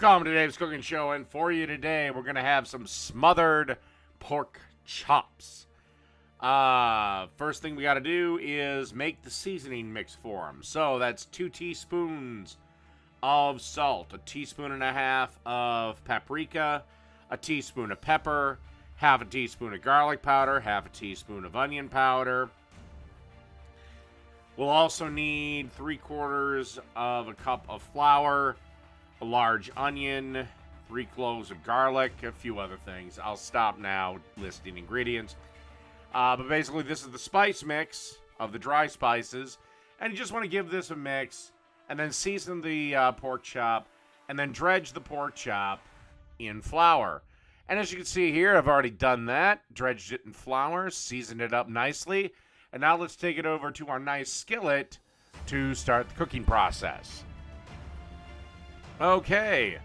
Welcome to Dave's Cooking Show, and for you today, we're going to have some smothered pork chops. First thing we got to do is make the seasoning mix for them. So that's 2 teaspoons of salt, 1.5 teaspoons of paprika, 1 teaspoon of pepper, 1/2 teaspoon of garlic powder, 1/2 teaspoon of onion powder. We'll also need 3/4 of a cup of flour, a large onion, 3 cloves of garlic, a few other things. I'll stop now listing ingredients. But basically, this is the spice mix of the dry spices. And you just want to give this a mix, and then season the pork chop, and then dredge the pork chop in flour. And as you can see here, I've already done that. Dredged it in flour, seasoned it up nicely. And now let's take it over to our nice skillet to start the cooking process. Okay,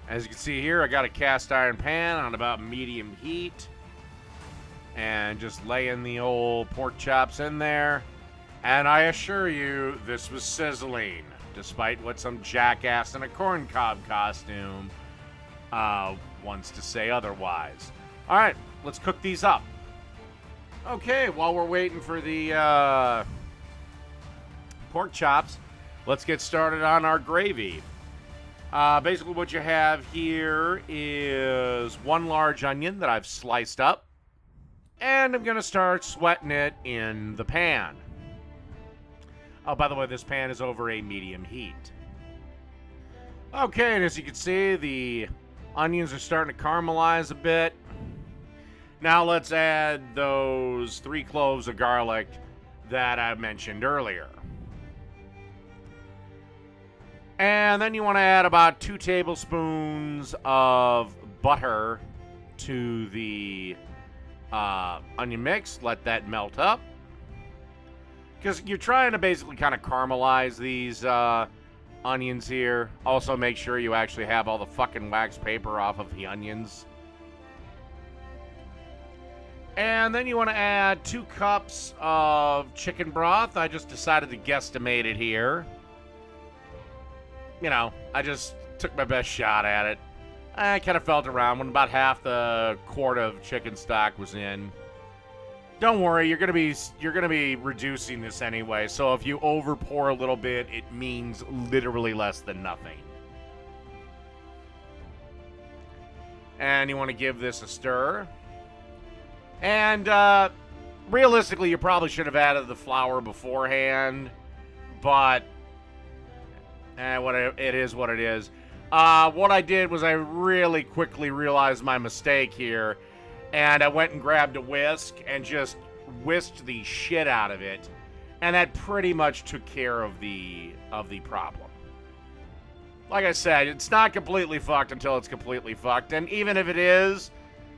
as you can see here, I got a cast iron pan on about medium heat. And just laying the old pork chops in there. And I assure you, this was sizzling, despite what some jackass in a corncob costume wants to say otherwise. All right, let's cook these up. Okay, while we're waiting for the pork chops, let's get started on our gravy. Basically what you have here is 1 large onion that I've sliced up. And I'm going to start sweating it in the pan. Oh, by the way, this pan is over a medium heat. Okay, and as you can see, the onions are starting to caramelize a bit. Now let's add those 3 cloves of garlic that I mentioned earlier. And then you want to add about 2 tablespoons of butter to the onion mix. Let that melt up. Because you're trying to basically kind of caramelize these onions here. Also make sure you actually have all the fucking wax paper off of the onions. And then you want to add 2 cups of chicken broth. I just decided to guesstimate it here. You know, I just took my best shot at it. I kind of felt around when about half the quart of chicken stock was in. Don't worry, you're gonna be reducing this anyway. So if you over pour a little bit, it means literally less than nothing. And you want to give this a stir. And realistically, you probably should have added the flour beforehand, but it is what it is. What I did was I really quickly realized my mistake here, and I went and grabbed a whisk and just whisked the shit out of it, and that pretty much took care of the problem. Like I said, it's not completely fucked until it's completely fucked, and even if it is,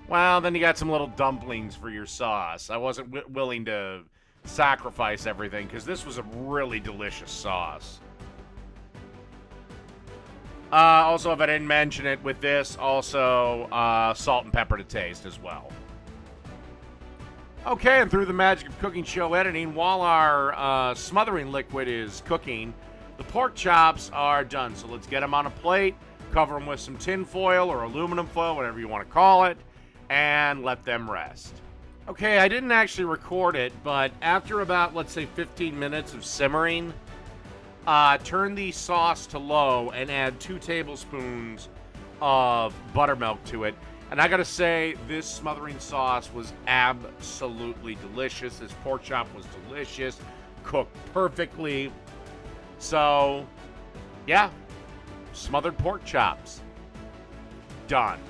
well, then you got some little dumplings for your sauce. I wasn't willing to sacrifice everything, because this was a really delicious sauce. Also, if I didn't mention it, with this, also salt and pepper to taste as well. Okay, and through the magic of cooking show editing, while our smothering liquid is cooking, the pork chops are done. So let's get them on a plate, cover them with some tin foil or aluminum foil, whatever you want to call it, and let them rest. Okay, I didn't actually record it, but after about, let's say, 15 minutes of simmering, turn the sauce to low and add 2 tablespoons of buttermilk to it. And I gotta say, this smothering sauce was absolutely delicious. This pork chop was delicious, cooked perfectly. So, yeah, smothered pork chops. Done.